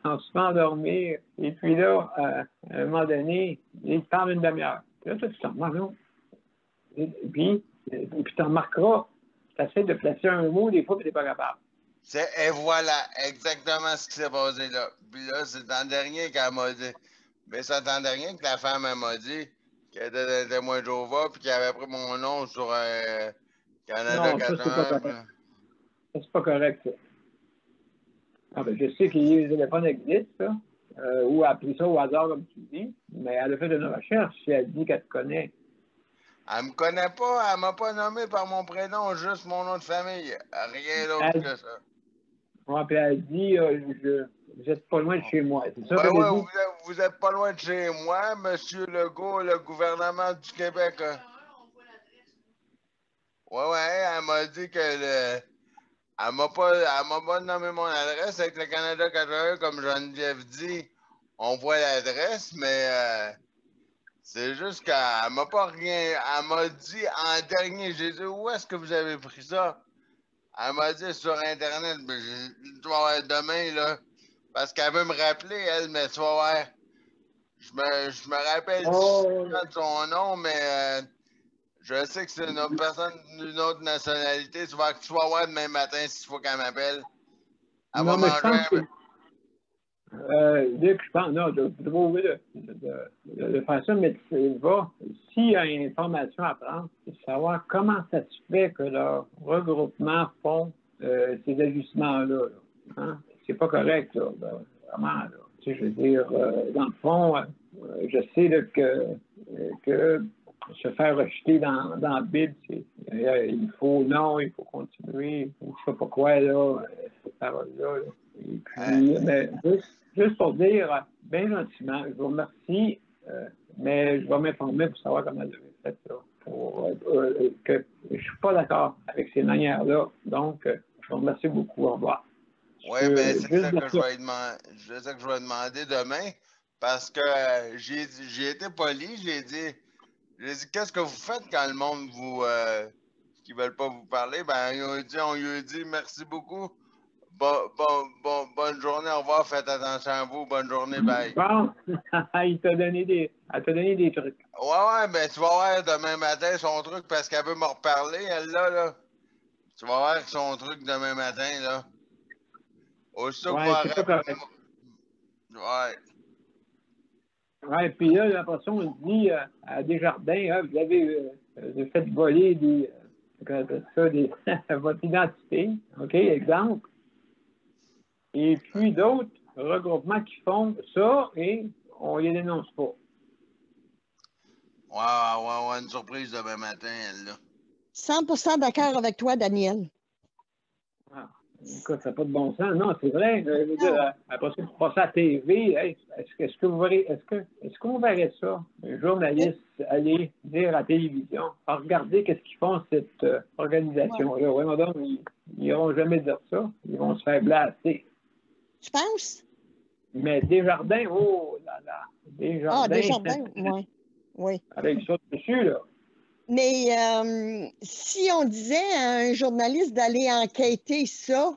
On se fait endormir. Et puis là, à un moment donné, il parle une demi-heure. Là, toi, tu t'en remarques, non? Et puis tu remarqueras, tu essaies de placer un mot, des fois, puis tu n'es pas capable. Et voilà, exactement ce qui s'est passé là. Puis là, c'est l'an dernier qu'elle m'a dit. Mais c'est l'an dernier que la femme elle m'a dit qu'elle était témoin de Jéhovah, puis qu'elle avait pris mon nom sur Canada Non, ça, c'est pas 81. correct. Ça, c'est pas correct, ça. Ah, ben, je sais que les téléphones existent, ça, ou elle a pris ça au hasard, comme tu dis, mais elle a fait une recherche si elle dit qu'elle te connaît. Elle me connaît pas, elle m'a pas nommé par mon prénom, juste mon nom de famille. Rien d'autre que ça. Ouais, puis elle dit, vous n'êtes pas loin de chez moi. C'est ça qu'elle a dit? Vous êtes pas loin de chez moi, Monsieur Legault, le gouvernement du Québec. Ouais, elle m'a dit que elle m'a pas nommé mon adresse avec le Canada 81, comme Geneviève dit. On voit l'adresse, mais c'est juste qu'elle m'a pas rien. Elle m'a dit en dernier, j'ai dit où est-ce que vous avez pris ça? Elle m'a dit sur Internet, mais tu vas voir demain, là. Parce qu'elle veut me rappeler, elle, mais tu vas voir. Je me rappelle de son nom, mais je sais que c'est une autre personne d'une autre nationalité. Tu vas voir demain matin s'il faut qu'elle m'appelle. Elle va Non, mais je manger pense un. que, Luc, je pense, non, de trouver de faire ça, mais s'il y a une information à prendre, c'est de savoir comment ça se fait que leurs regroupements font ces ajustements-là. Là, hein? C'est pas correct, là, vraiment. Là. Tu sais, je veux dire, dans le fond, je sais là, que se faire rejeter dans la Bible, il faut continuer, il faut je sais pas quoi, là, cette parole-là. Là. Et puis, mais juste pour dire, bien gentiment, je vous remercie, mais je vais m'informer pour savoir comment vous avez fait ça. Que je ne suis pas d'accord avec ces manières-là. Donc, je vous remercie beaucoup. Au revoir. Oui, ben c'est ça que je vais demander demain. Parce que j'ai été poli, j'ai dit qu'est-ce que vous faites quand le monde qui veulent pas vous parler? Ben, on lui a dit merci beaucoup. Bonne journée, au revoir, faites attention à vous, bonne journée, bye. Bon, elle t'a donné des trucs. Ouais, ben tu vas voir demain matin son truc parce qu'elle veut me reparler, elle là. Tu vas voir son truc demain matin, là. Aussitôt que Ouais, c'est pas correct. Ouais. Ouais, puis là, la façon, on dit à Desjardins, vous avez fait voler votre identité. OK, exemple. Et puis d'autres regroupements qui font ça et on ne les dénonce pas. Ouais, une surprise demain matin, elle, là. 100% d'accord avec toi, Daniel. Ah, écoute, ça n'a pas de bon sens. Non, c'est vrai. Je veux dire, après ça, tu passes à la TV. Hey, est-ce qu'on verrait ça? Un journaliste aller dire à la télévision, regardez qu'est-ce qu'ils font, cette organisation-là. Oui, madame, ils n'iront jamais dire ça. Ils vont se faire blaster. Tu penses? Mais Desjardins, oh là là. Desjardins. Ah, Desjardins, oui. Oui. Avec ça dessus, là. Mais si on disait à un journaliste d'aller enquêter ça,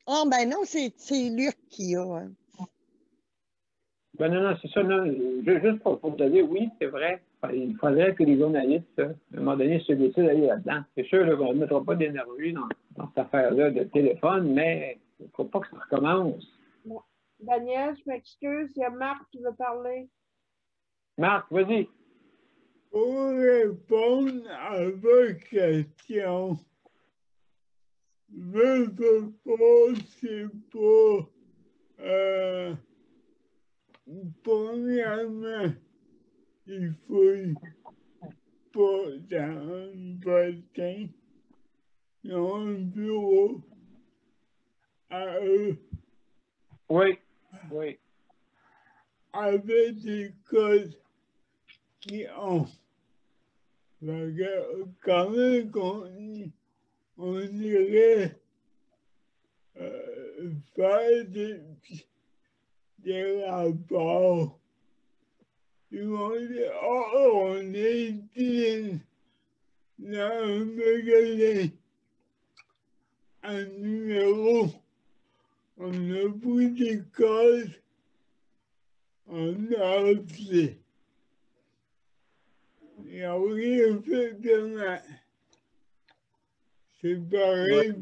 ben non, c'est Luc qui a. Hein. Ben non, c'est ça. Non, juste pour te dire, oui, c'est vrai. Il faudrait que les journalistes, à un moment donné, se décident d'aller là-dedans. C'est sûr qu'on ne mettra pas d'énergie dans cette affaire-là de téléphone, mais il ne faut pas que ça recommence. Bon. Daniel, je m'excuse, il y a Marc qui veut parler. Marc, vas-y. Pour répondre à votre question, je ne pense pas, premièrement, il faut pas dans Oui, oui. Avec des codes qui ont. Quand même, on irait faire des rapports. Ils vont dire, oh, on est ici dans un magasin, un numéro, on a pris des codes, on a appelé. Et oui, effectivement, c'est pareil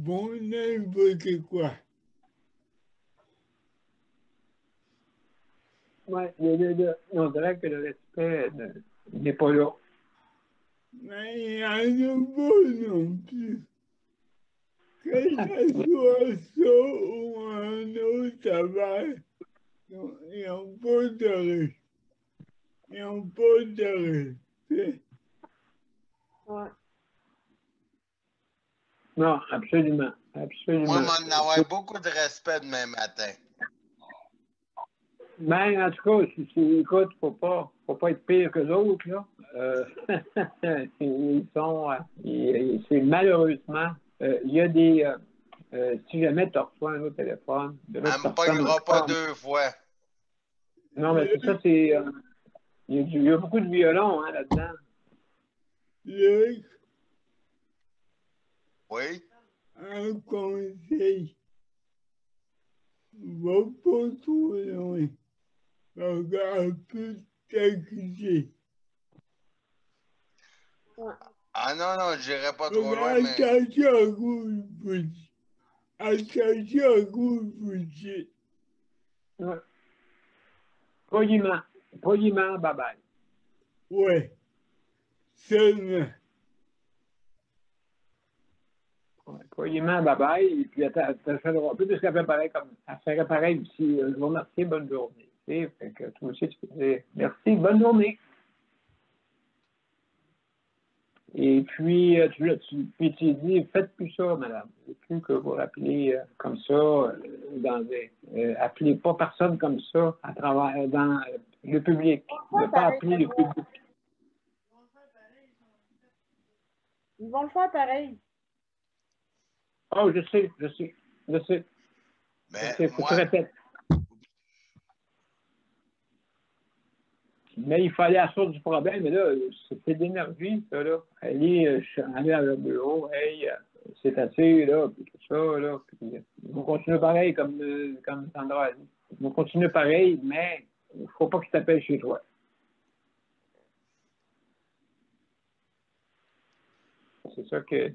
pour n'importe quoi. Oui, on dirait que le respect n'est pas là. Mais il n'y en a pas non plus. Que ce soit ça ou un autre travail, ils n'ont pas de respect. Ils n'ont pas de respect. Ouais. Non, absolument. Absolument. Moi, m'en avoir beaucoup de respect demain matin. Ben, en tout cas, écoute, faut pas être pire que l'autre, là. Ils sont, c'est malheureusement, il y a des, si jamais tu reçois un autre téléphone, de Elle l'autre ne me personne pognera pas encore, 2 fois. non, mais c'est ça, c'est, il y a beaucoup de violons, hein, là-dedans. Luc, Oui? un conseil, va pas trop loin. Regarde plus t'inquiéter. Ouais. Ah non, j'irai pas trop loin, Regarde, mais attention à vous, petit. Attention à vous, petit. Ouais. Poliment, bye-bye. Ouais, seulement. Ouais, poliment, bye-bye, et puis elle te fait plus, parce qu'elle fait pareil comme, elle ferait pareil aussi, je vous remercie, bonne journée. Tu sais, fait que toi aussi, tu peux dire, merci, bonne journée. Et puis, tu dis, faites plus ça, madame. Plus que vous rappelez comme ça, appelez pas personne comme ça à travers, dans le public. Ne pas appeler le public. Ils vont le faire pareil. Oh, je sais. mais Faut que tu moi, répètes. Mais il fallait la source du problème, mais là, c'est d'énergie, ça, là. Je suis allé à leur bureau, hey, c'est assez, là, puis tout ça, là. Puis, ils vont continuer pareil, comme Sandra a dit. Ils vont continuer pareil, mais il ne faut pas qu'ils t'appellent chez toi. C'est ça qui est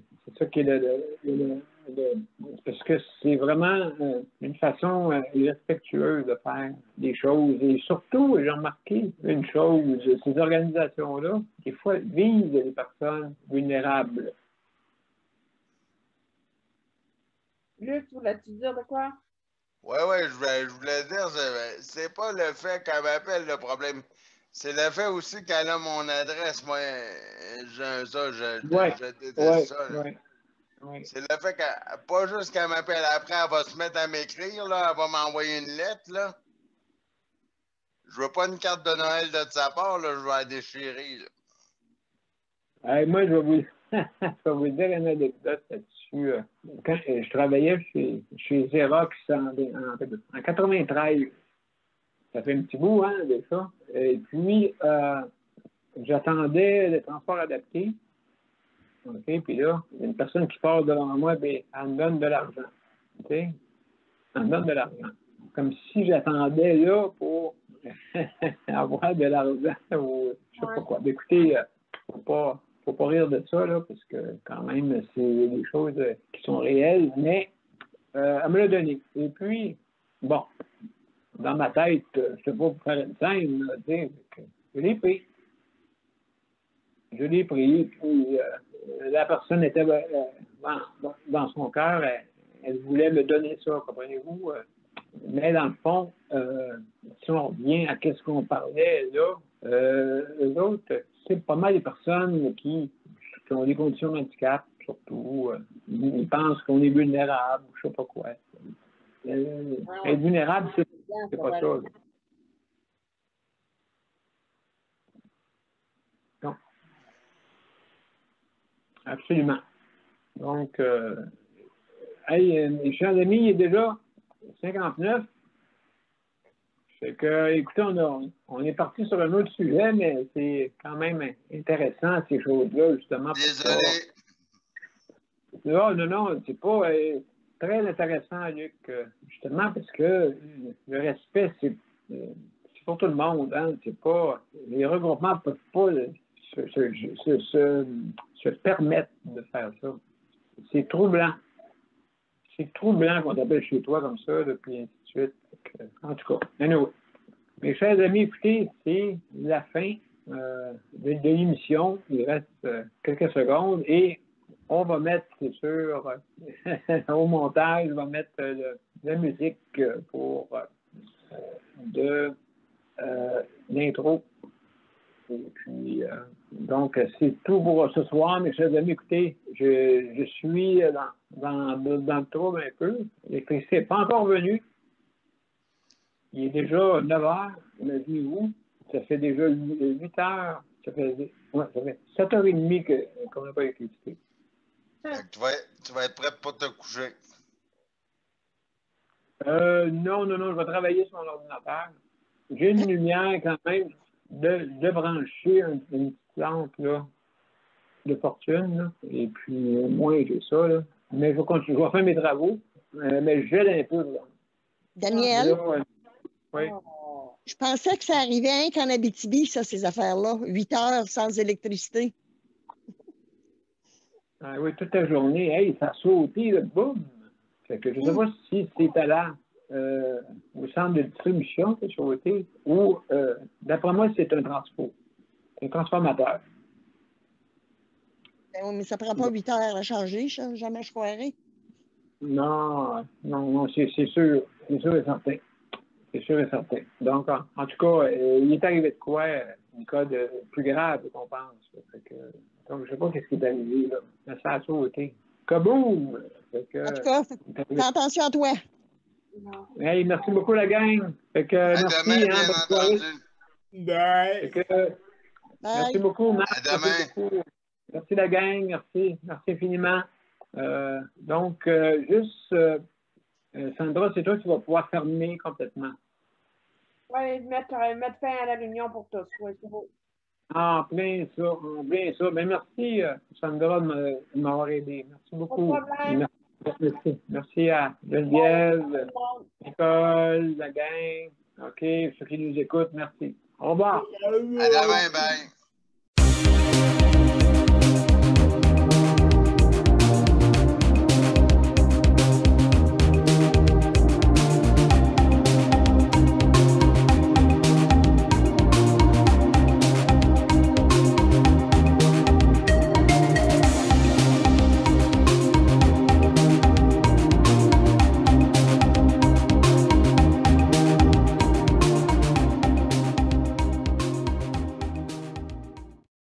parce que c'est vraiment une façon irrespectueuse de faire des choses. Et surtout, j'ai remarqué une chose, ces organisations-là, des fois, visent les personnes vulnérables. Luc, voulais-tu dire de quoi? ouais, je voulais dire, c'est pas le fait qu'elle m'appelle le problème. C'est le fait aussi qu'elle a mon adresse. Moi, Ouais, je déteste ouais, ça. Là. ouais. Oui. C'est le fait qu'elle, pas juste qu'elle m'appelle après, elle va se mettre à m'écrire, là, elle va m'envoyer une lettre, là. Je veux pas une carte de Noël de sa part, là, je vais la déchirer, là. Moi, je vais vous dire une anecdote là-dessus. Quand je travaillais chez Xerox en 93, ça fait un petit bout, hein, de ça. Et puis, j'attendais le transport adapté. OK, puis là, il y a une personne qui passe devant moi, bien, elle me donne de l'argent. OK? Elle me donne de l'argent. Comme si j'attendais là pour avoir de l'argent ou je sais pas quoi. Mais écoutez, faut pas rire de ça, là, parce que quand même, c'est des choses qui sont réelles, mais elle me l'a donné. Et puis, bon, dans ma tête, je ne sais pas pour faire une scène, là, tu sais, je l'ai pris. Je l'ai pris, puis la personne était dans son cœur, elle voulait me donner ça, comprenez-vous? Mais dans le fond, si on revient à ce qu'on parlait là, eux autres, c'est pas mal les personnes qui ont des conditions de handicap, surtout. Ils pensent qu'on est vulnérable, je ne sais pas quoi. Être vulnérable, c'est pas ça. Là. Non. Absolument. Donc, hey, mes chers amis, il est déjà 59. Fait que, écoutez, on est parti sur un autre sujet, mais c'est quand même intéressant, ces choses-là, justement. Désolé. Non, c'est pas très intéressant, Luc, justement, parce que le respect, c'est pour tout le monde, hein. C'est pas. Les regroupements ne peuvent pas se permettre de faire ça. C'est troublant. C'est troublant qu'on t'appelle chez toi comme ça, puis ainsi de suite. En tout cas, anyway. Mes chers amis, écoutez, c'est la fin de l'émission. Il reste quelques secondes et on va mettre, c'est sûr, au montage, on va mettre de la musique pour l'intro. Et puis, donc, c'est tout pour ce soir, mes chers amis. Écoutez, je suis dans le trouble un peu. L'électricité n'est pas encore venue. Il est déjà 9 heures, on a dit où? Ça fait déjà 8 heures. Ça fait 7h30 qu'on n'a pas d'électricité. Tu vas être prêt pour te coucher. Non, je vais travailler sur mon ordinateur. J'ai une lumière quand même de brancher une petite lampe là, de fortune. Là. Et puis, moi, j'ai ça. Là. Mais je vais continuer. Je vais faire mes travaux. Mais je gèle un peu. Là. Daniel? Là, oui. Je pensais que ça arrivait qu'en Abitibi, ça, ces affaires-là. 8 heures sans électricité. Ah, oui, toute la journée. Hey, ça a sauté, là, boum! Fait que je ne sais pas si c'est allé au centre de distribution que ça a sauté ou, d'après moi, c'est un transport. Un transformateur. Ben oui, mais ça ne prend pas 8 heures à changer, ça, jamais je croirais. Non, c'est sûr. C'est sûr et certain. C'est sûr et certain. Donc, en tout cas, il est arrivé de quoi? Un cas de plus grave qu'on pense. Fait que, donc, je ne sais pas ce qui est arrivé, là. Mais ça a sauté. Kaboom! En tout cas, fais attention à toi. Hey, merci beaucoup, la gang. Fait que, merci, demain, bien bonne soirée. entendu. Bye. Fait que, merci beaucoup, Marc. À demain. Merci beaucoup. Merci, la gang. Merci. Merci infiniment. Donc, Sandra, c'est toi qui vas pouvoir fermer complètement. Oui, mettre fin à la réunion pour tous. Oui, c'est beau. Ah, plein ça. Ben, merci, Sandra, de m'avoir aidé. Merci beaucoup. Pas de problème. Merci à Geneviève, Nicole, la gang. OK, ceux qui nous écoutent, merci. Au revoir. À demain, bye.